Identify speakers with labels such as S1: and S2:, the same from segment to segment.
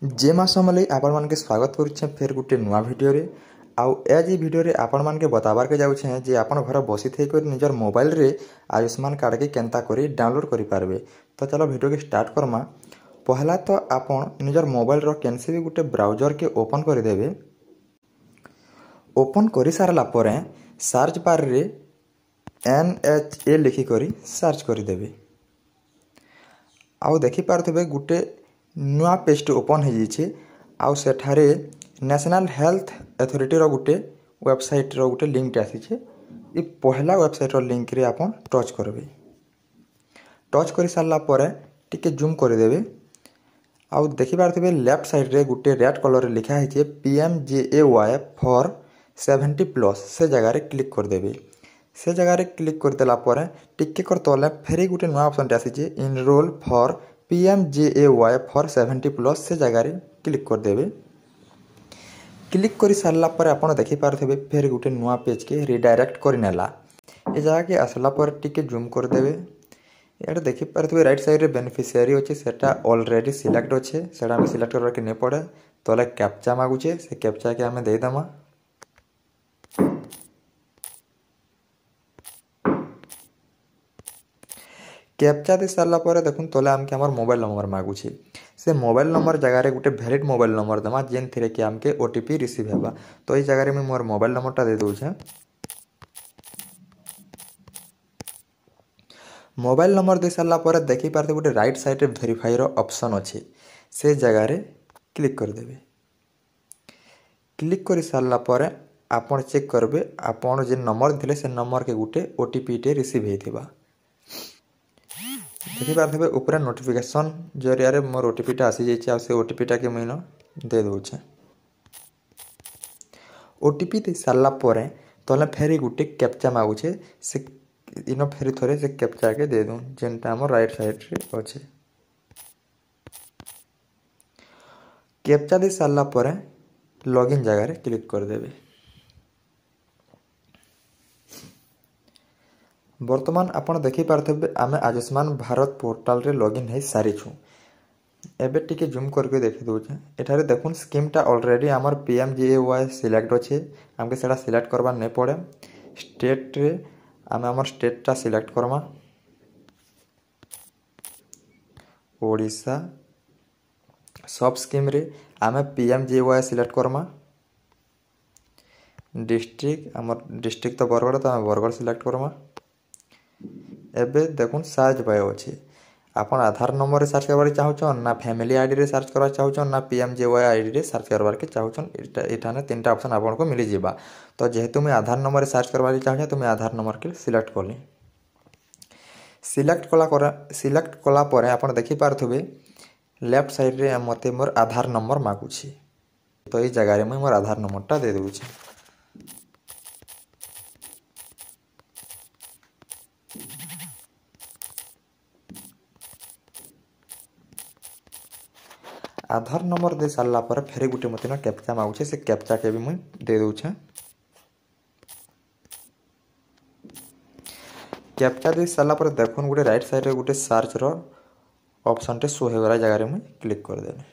S1: जे मासमले आपण मानके स्वागत करुछे फिर गुटे नुआ वीडियो रे आउ एज ई वीडियो रे आपण मानके बताबार के जाउछे जे आपण घर बसी थई कर निजर मोबाइल रे आयुष्मान कार्ड के केनता करी डाउनलोड करि पारबे। तो चलो वीडियो के स्टार्ट करमा। पहला तो आपण निजर मोबाइल रो केनसे भी गुटे ब्राउजर के ओपन करि देबे। ओपन करि सारला परे सर्च बार रे NHA लिखि करी सर्च करि देबे। आउ देखि पारथबे गुटे नुआ पेज ओपन हो जाइए। आउ सेठारे नेशनल हेल्थ अथॉरिटी रो गुटे वेबसाइट रो गुटे लिंक आसीचे। ई पहला वेबसाइट रो लिंक रे आपण टच करबे। टच कर सारला परे टिके जूम कर देबे। आउ देखि पारथबे लेफ्ट साइड रे गुटे रेड कलर रे लिखा है PMJAY फॉर 70+ से जगह रे क्लिक कर देबे। से जगह रे क्लिक कर देला परे टिके कर तले फेरी गुटे नुआ ऑप्शन आसीचे इनरोल फॉर PMJAY फॉर 70+ से जगह रे क्लिक कर देबे। क्लिक कर सारला पर आपण देखि पारथबे फेर गुटे नुआ पेज के रिडायरेक्ट कर नेला। ए जगह के आसला पर टिके जूम कर देबे। एटा देखि पारथबे राइट साइड रे बेनिफिशियरी अछि सेटा ऑलरेडी सिलेक्ट अछि। सेटा हम सिलेक्ट करबा के नै पड़े। तले कैप्चा मागुचे से कैप्चा के हमें दे दमा। कैप्चा दे सारला पर देखुन तले हमके हमर मोबाइल नंबर मागुची। से मोबाइल नंबर जगह रे गुटे वैलिड मोबाइल नंबर दमा जेन थिरे कि हमके OTP रिसीव हेबा। तो ई जगह रे मैं मोर मोबाइल नंबरटा दे दउछे। मोबाइल नंबर दे सारला पर देखि पारते गुटे राइट साइड रे वेरीफाई रो ऑप्शन अछि। से जगह रे क्लिक कर देबे। क्लिक कर सारला पर आपण चेक करबे आपण जे नंबर दिले से नंबर के गुटे OTP टे रिसीव हेथिबा। देखि पारथबे ऊपर नोटिफिकेशन जरिया रे मोर OTP टा आसी जाइछे। आ से OTP टा के मैं दे दउछे। OTP दे सारला परे तले फेरी गुटे कैप्चा मागुछे से इनो फेरी थरे से कैप्चा के दे दूं जेनटा हमर राइट साइड रे अछि। कैप्चा दे सारला परे लॉगिन जगह रे क्लिक कर देबे। वर्तमान आपण देखि पारथबे आमे आयुष्मान भारत पोर्टल रे लॉगिन है सारी छु। एबे टिके जूम करके देखि दोछे। एठारे देखुन स्कीम टा ऑलरेडी हमर PMJAY सिलेक्ट अछि। हमके सेटा सिलेक्ट करबा नै पड़े। स्टेट रे आमे हमर स्टेट टा सिलेक्ट करमा ओडिशा। सब स्कीम रे आमे PMJAY सिलेक्ट करमा। डिस्ट्रिक्ट हमर डिस्ट्रिक्ट तो बरगड़ तो आमे बरगड़ सिलेक्ट करमा। एबे देखुन सर्च बाय अछि। आपण आधार नंबर रे सर्च करबार चाहउछन ना फैमिली आईडी रे सर्च करबार चाहउछन ना PMJAY आईडी रे सर्च करबार के चाहउछन। एठाने तीनटा ऑप्शन आपण को मिली जिबा। तो जेहेतु मैं आधार नंबर रे सर्च करबार चाहउछन तो मैं आधार नंबर के सिलेक्ट करली। सिलेक्ट कला परे आपण देखि पारथबे लेफ्ट साइड रे मते मोर आधार नंबर मागुछि। तो ई जगह रे मैं मोर आधार नंबर टा दे दउछि। आधार नंबर दे सारला पर फेरे गुटे मते ना कैप्चा मागुछे से कैप्चा के भी मैं दे दउछे। कैप्चा दे सारला पर देखुन गुटे राइट साइड रे गुटे सर्च रो ऑप्शन टे शो हेगरा जगह रे मैं क्लिक कर देबे।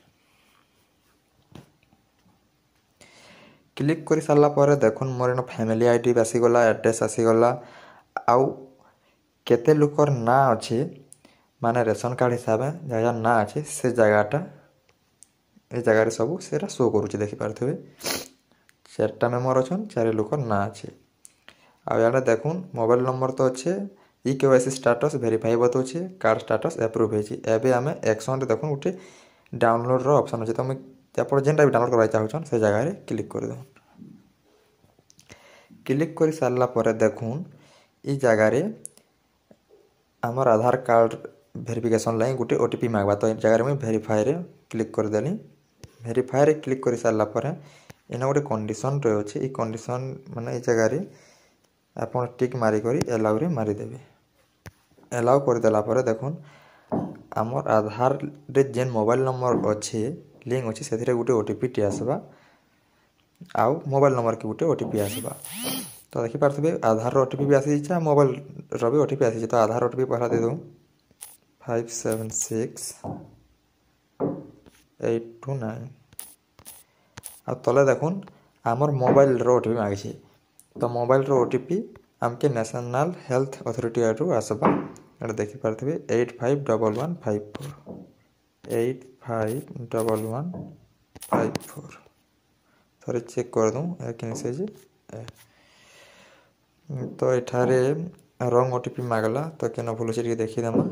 S1: क्लिक कर सारला पर देखुन मोर न फैमिली आईडी आसी गला एड्रेस आसी गला। आउ केते लोकर ना अछि माने रेशन कार्ड हिसाब जगह ना अछि से जगहटा ए जगह रे सब सेरा शो करूछि। देखि पारथबे चारटा मेंबर अछन चार लोकर ना अछि। आ याडा देखुन मोबाइल नंबर तो अच्छे KYC स्टेटस वेरीफाई बतौछे कार्ड स्टेटस अप्रूव हेछि। एबे हमें एक्शन रे देखुन उठे डाउनलोड रो ऑप्शन अछि। तो मैं आपण जेनटा भी डाउनलोड करबा चाहउछन से जगह रे क्लिक कर दो। क्लिक कर सारला परे देखुन ई जगह रे हमर आधार कार्ड वेरिफिकेशन लाइन गुटे OTP मांगबा। तो ई जगह रे मैं वेरीफाई रे क्लिक कर देली। वेरीफाई रे क्लिक कर सारला परे एना गुटे कंडीशन रे अछि। ई कंडीशन माने ई जगह रे आपण टिक मारी करी अलाउ रे मारी देबे। अलाउ कर देला परे देखुन हमर आधार रे जेन मोबाइल नंबर अछि लिंक अछि सेथिरे गुटे OTP टी आसबा। आउ मोबाइल नंबर के गुटे OTP आसबा। तो देखि पारथबे आधार रो OTP भी आसी छै मोबाइल रो भी OTP आसी छै। तो आधार OTP पहला दे दो 576 829 आ तले देखुन आमर मोबाइल रो ओटीपी मांगी तो मोबाइल रो ओटीपी आमके नेशनल हेल्थ अथॉरिटी आडू आसबा एटा देखि पारथबे 851154 851154 थोड़े चेक कर दूँ एक मेसेज तो एठारे रंग ओटीपी मागला तो केन भूल से देखीदेमा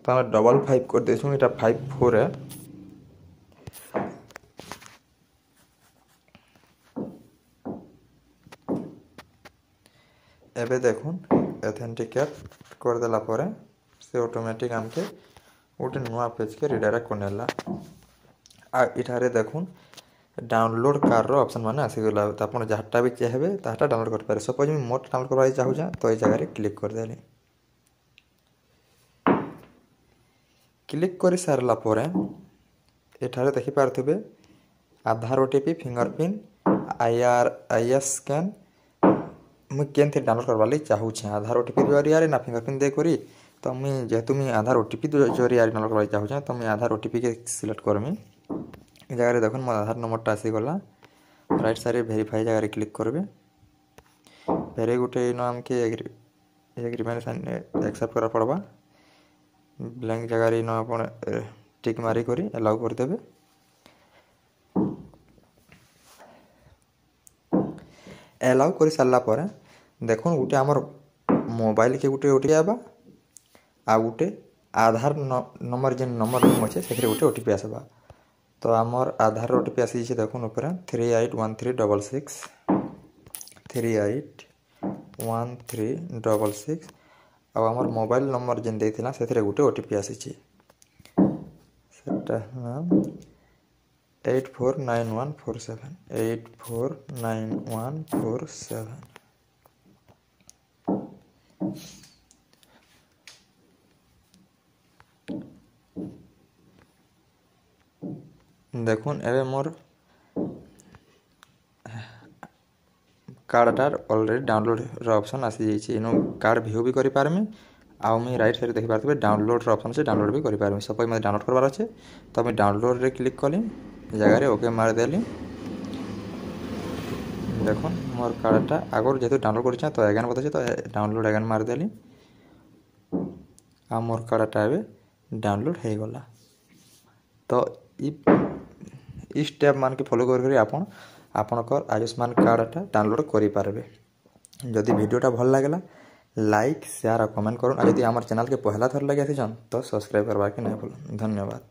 S1: तो आम 55 कर देसुँ एटा 54 है एबे देखुन ऑथेंटिकेट कर देला परे से ऑटोमेटिक आमके गोटे नुआ पेज के रिडायरेक्ट करनेला आ इठारे देखुन डाउनलोड कार रो ऑप्शन माने आसीगला तो आपण जहाटा भी चाहेबे ताहाटा डाउनलोड कर पारे सपोज मैं मोट डाउनलोड करबा चाहूजा तो ए जगह रे क्लिक कर देली क्लिक कर सारला परे एठारे देखि पारथबे आधार ओटीपी फिंगरप्रिंट आईएस स्कैन मुझे केनथे डाउनलोड करवा लगी चाहूँ आधार ओटीपी जरिया ना फिंगरप्रिंट दे करी तो मुझे जेहेतु मुझे आधार ओटीपी जरिया डाउनलोड करवा चाहूँ तो मुझे आधार ओटीपी के सिलेक्ट करमी जगह देखो मोर आधार नंबरटा आसीगला राइट साइड वेरीफाई जगह क्लिक करबे फेर गोटे इन आमके एग्रीमेंट एक्सेप्ट करा पड़वा ब्लैंक जगह इन आप टिक मारी करी अलाउ करदेवे अलाउ कर सारा पर देखो गोटे आमर मोबाइल के गोटे ओटीपी आबा आ गोटे आधार नंबर जेन नंबर अच्छे से गोटे ओटीपी आसबा तो आमर आधार ओटीपी आसी देखो ऊपर 381366 381366 आ आमर मोबाइल नंबर जेन देथिला सेथरे गोटे ओटीपी आसी सेटा 849147 849147 देखुन एबे मोर कार्डटार ऑलरेडी डाउनलोड ऑप्शन आसी जाइए इनो कार्ड व्यू भी करि पारमी आउ मैं राइट साइड देखि पारथबे डाउनलोड ऑप्शन से डाउनलोड भी करि पारमी सपोज मैं डाउनलोड करबार अच्छे तो मैं डाउनलोड रे क्लिक कली जगह रे ओके मार देली देखो मोर कार्डटा आगर जेतु डाउनलोड कर तो एगान बताछे तो डाउनलोड एगान मार देली आ मोर कार्डटा एबे डाउनलोड हो गला तो ई स्टेप मान के फॉलो कर आपन आपनकर आयुष्मान कार्डटा डाउनलोड करि पारबे जदि वीडियोटा भल लागला लाइक शेयर और कमेंट करूँ और यदि आम चैनल के पहला थर लगे तो सब्सक्राइब करवा के नहीं भूल धन्यवाद।